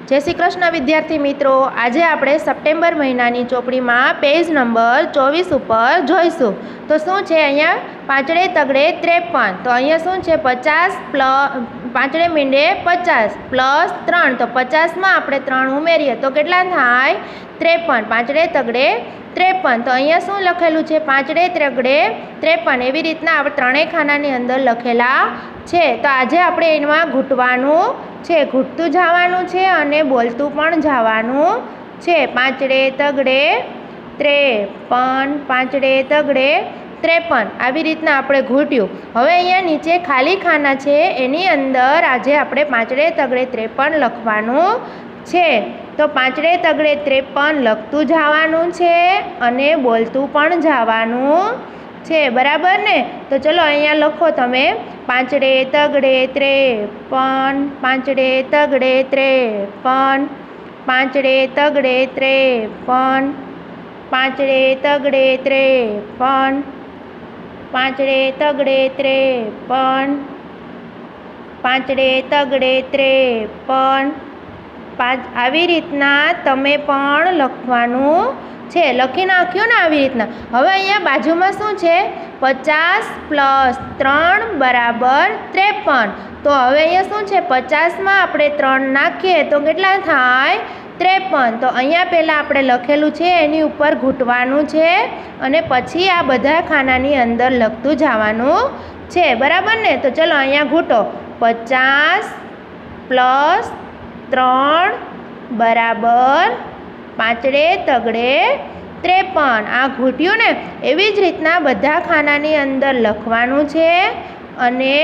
जय श्री कृष्ण विद्यार्थी मित्रों, आज आप सप्टेम्बर महीनानी चोपड़ी में पेज नंबर 24 पर जोईशु। तो शू है अँ पांचड़े तगड़े 53, तो अँ शू है 50 प्लस पांचड़े मींडे 50 प्लस 3, तो 50 में आप 3 उमेरीए तो केटला थाय 53, पांचड़े तगड़े 53। तो अँ शू लखेलू है पांचड़े तगड़े 53, एवी रीतना आप त्रणेय खानानी अंदर लखेला है। तो आज आप घूंटवानुं छे, घूंटतुं जवानुं छे अने बोलतुं पण जवानुं छे। पांचड़े तगड़े 53, पांचड़े तगड़े 53, आवी रीतना आपणे घूंट्युं। हवे अहींया नीचे खाली खाना छे, एनी अंदर आजे आपणे पांचड़े तगड़े 53 लखवानुं छे। तो पांचड़े तगड़े 53 लखतुं जवानुं छे अने बोलतुं पण जवानुं छे, बराबर ने। तो चलो अहींया लखो तमे पांचड़े तगड़े 53, पांचड़े तगड़े 53, पांचड़े तगड़े 53, पांचड़े तगड़े 53, पांचड़े तगड़े 53, पांचड़े तगड़े 53, આવી રીતના તમે પણ લખવાનું છે। લખી નાખ્યું ને આવી રીતના। હવે અહીંયા બાજુમાં શું છે 50 પ્લસ 3 બરાબર 53। તો હવે અહીંયા શું છે 50માં આપણે 3 નાખીએ તો કેટલા થાય 53। તો અહીંયા પહેલાં આપણે લખેલું છે એની ઉપર ઘૂંટવાનું છે અને પછી આ બધા ખાનાની અંદર લખતું જવાનું છે, બરાબર ને। તો ચલો અહીંયા ઘૂંટો 50 પ્લસ 3 बराबर पांचड़े तगड़े 53। आ घूंट्યું ने एवी ज रीतना बधा खानानी अंदर लखवानुं छे अने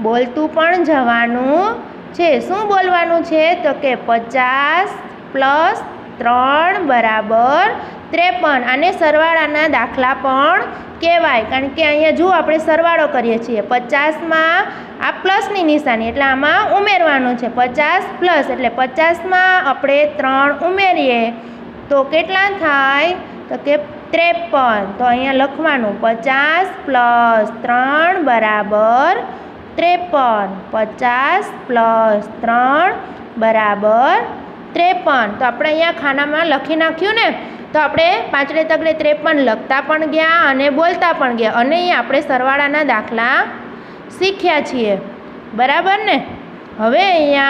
बोलतुं पण जवानुं छे। शुं बोलवानुं छे तो के 50 प्लस 3 बराबर 53। आने सरवाळाना दाखला पण कहेवाय, कारण के अहींया जो आपणे सरवाळो करीए छीए 50 में आ प्लसनी निशानी एटले आमां उमेरवानुं छे। 50 प्लस एटले 50 में आपणे 3 उमेरीए तो केटला थाय तो के 53। तो अहींया लखवानुं 50 प्लस 3 बराबर 53, 50 प्लस 3 बराबर 53। तो आपणे अहींया खानामां लखी नाख्युं ने। तो आपणे पांचड़े तगड़े 53 लखता पण गया अने बोलता पण गया अने अहींया आपणे सरवाळाना दाखला शीख्या छीए, बराबर ने। हवे अहींया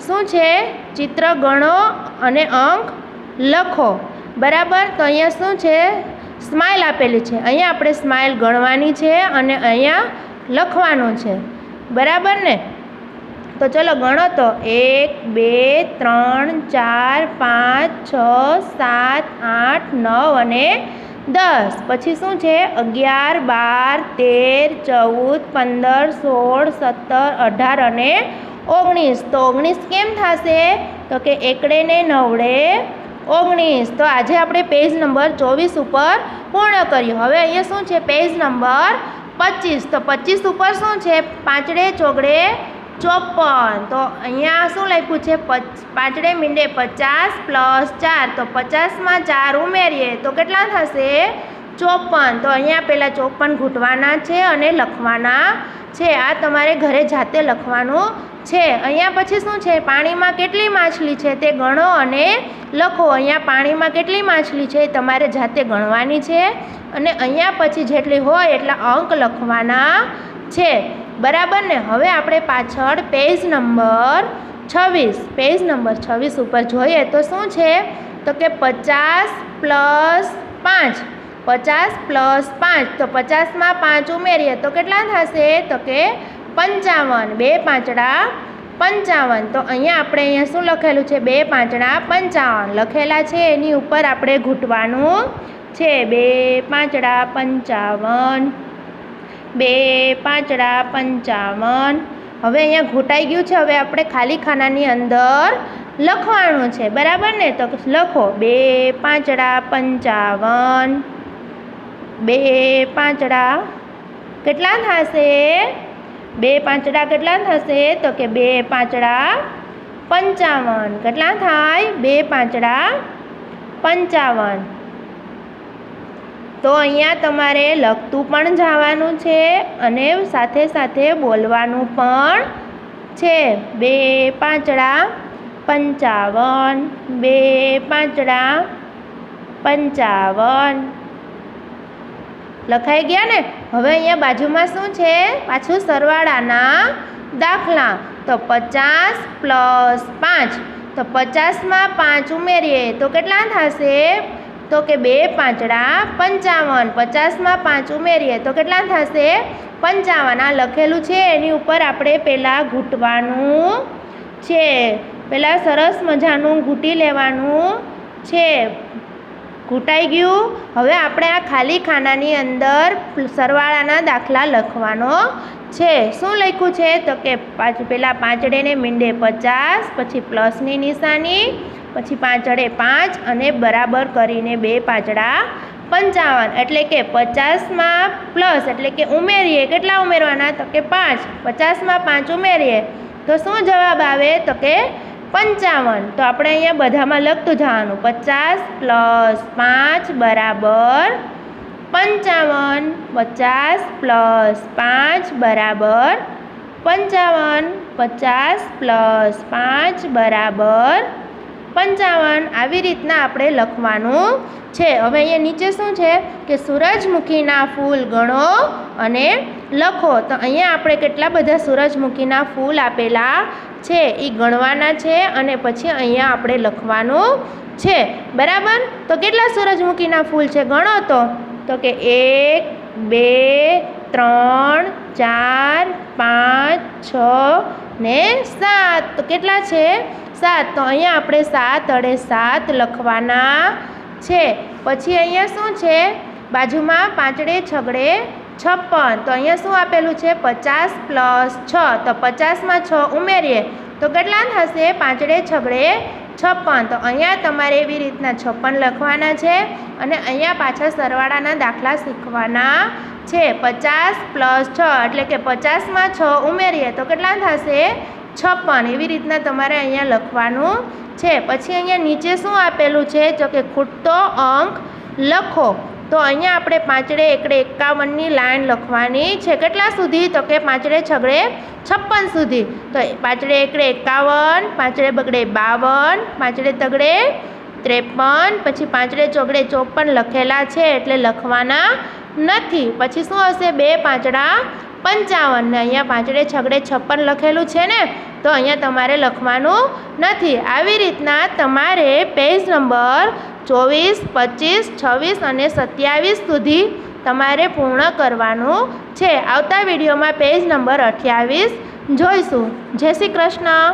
शुं छे चित्र गणो अने अंक लखो, बराबर। तो अहींया शुं छे स्माइल आपेली छे, अहींया आपणे स्माइल गणवानी छे अने अहींया लखवानुं छे, बराबर ने। तो चलो गणो तो 1 2 3 4 5 6 7 8 9 अने 10। पछी शुं छे 11 12 13 14 15 16 17 18 अने 19। तो 19 केम थशे तो के एकड़े ने नवड़े 19। तो आज आपणे पेज नंबर 24 पर पूर्ण कर्युं। हवे अहींया शुं छे पेज नंबर 25। तो 25 पर शुं छे पांचड़े चोगड़े 54। तो अहींया शुं लख्युं छे पांचड़े मींडे 50 प्लस 4, तो 50 में 4 उमेरीए तो केटला थशे 54। तो अहींया पहेला 54 घूंटवाना छे अने लखवाना छे। आ तमारे घरे जाते लखवानुं छे। अहींया पछी शुं छे पाणीमां केटली माछली छे ते गणो अने लखो। अहींया पाणीमां केटली माछली छे तमारे जाते गणवानी छे अने अहींया पछी जेटली होय एटला अंक लखवाना छे, बराबर ने। हवे आपणे पाछळ पेज नंबर 26 पेज नंबर 26 पर जोईए तो शुं छे तो के 50 प्लस 5, 50 प्लस 5, तो 50 में 5 उमेरीए तो केटला थशे तो के 55, 2 पांचड़ा 55। तो अहींया आपणे अहींया शुं लखेलुं छे 2 पांचड़ा 55 लखेला छे, एनी उपर आपणे घूंटवानुं छे 2 पांचड़ा 55, 2 पांचड़ा 55। हवे अहींया घूंटाई गयुं छे। हवे आपणे खाली खानानी अंदर लखवानुं छे, बराबर ने। तो लखो 2 पांचड़ा 55, 2 पांचड़ा केटला थशे 2 पांचड़ा केटला थशे तो के 2 पांचड़ा 55। केटला थाय 2 पांचड़ा 55। तो अहींया तमारे लखतुं पण जवानुं छे अने साथे साथे बोलवानुं पण छे। 2 पांचड़ा 55, 2 પાંચડા 55 લખાઈ ગયા ને। હવે અહીંયા બાજુમાં શું છે? પાછું સરવાળાના દાખલા। તો 50 + 5, તો 50માં 5 ઉમેરીએ તો કેટલા થશે? તો કે 2 પાંચડા 55, 50માં 5 ઉમેરીએ તો કેટલા થશે? 55। આ લખેલું છે એની ઉપર આપણે પહેલાં ઘૂંટવાનું છે, પહેલાં સરસ મજાનું ઘૂંટી લેવાનું છે। ઘૂંટાઈ ગયું। હવે આપણે આ ખાલી ખાનાની અંદર સરવાળાના દાખલા લખવાનો છે। શું લખ્યું છે? તો કે પહેલાં પાંચડેને મીંડે 50, પછી પ્લસની નિશાની, પછી પાંચડે 5 અને બરાબર કરીને 2 પાંચડા 55, એટલે કે 50માં પ્લસ એટલે કે ઉમેરીએ, કેટલા ઉમેરવાના? તો કે 5, 50માં 5 ઉમેરીએ તો શું જવાબ આવે? તો કે 55। તો આપણે અહીંયા બધામાં લખતું જવાનું, 50 + 5 બરાબર 55, 50 + 5 બરાબર 55, 50 + 5 બરાબર 55। આવી રીતના આપણે લખવાનું છે। હવે અહીંયા નીચે શું છે કે સૂરજમુખીના ફૂલ ગણો અને લખો। તો અહીંયા આપણે કેટલા બધા સૂરજમુખીના ફૂલ આપેલા છે એ ગણવાના છે અને પછી અહીંયા આપણે લખવાનું છે, બરાબર। તો કેટલા સૂરજમુખીના ફૂલ છે ગણો તો કે 1, 2, 3, 4, 5, 6 ને 7। તો કેટલા છે? 7। તો અહીંયા આપણે 7 અડે 7 લખવાના છે। પછી અહીંયા શું છે? બાજુમાં પાંચડે છગડે 56, તો અહીંયા શું આપેલું છે? 50 + 6, તો 50માં 6 ઉમેરીએ તો કેટલા થશે? પાંચડે છગડે 56। તો અહીંયા તમારે એવી રીતના 56 લખવાના છે અને અહીંયા પાછા સરવાળાના દાખલા શીખવાના છે। 50 + 6 એટલે કે 50માં 6 ઉમેરીએ તો કેટલા થશે? 56। એવી રીતના તમારે અહીંયા લખવાનું છે। પછી અહીંયા નીચે શું આપેલું છે? તો કે ખૂટતો અંક લખો। તો અહીંયા આપણે પાંચડે એકડે 51ની લાઈન લખવાની છે। કેટલા સુધી? તો કે પાંચડે છગડે 56 સુધી। તો પાંચડે એકડે 51, પાંચડે બગડે 52, પાંચડે તગડે 53, પછી પાંચડે ચોગડે 54 લખેલા છે એટલે લખવાના નથી। પછી શું હશે? 2 પાંચડા 55 ને અહીંયા પાંચડે છગડે 56 લખેલું છે ને, તો અહીંયા તમારે લખવાનું નથી। આવી રીતના તમારે પેજ નંબર 24, 25, 26 અને 27 સુધી તમારે પૂર્ણ કરવાનું છે। આવતા વિડીયોમાં પેજ નંબર 28 જોઈશું। જય શ્રી કૃષ્ણ।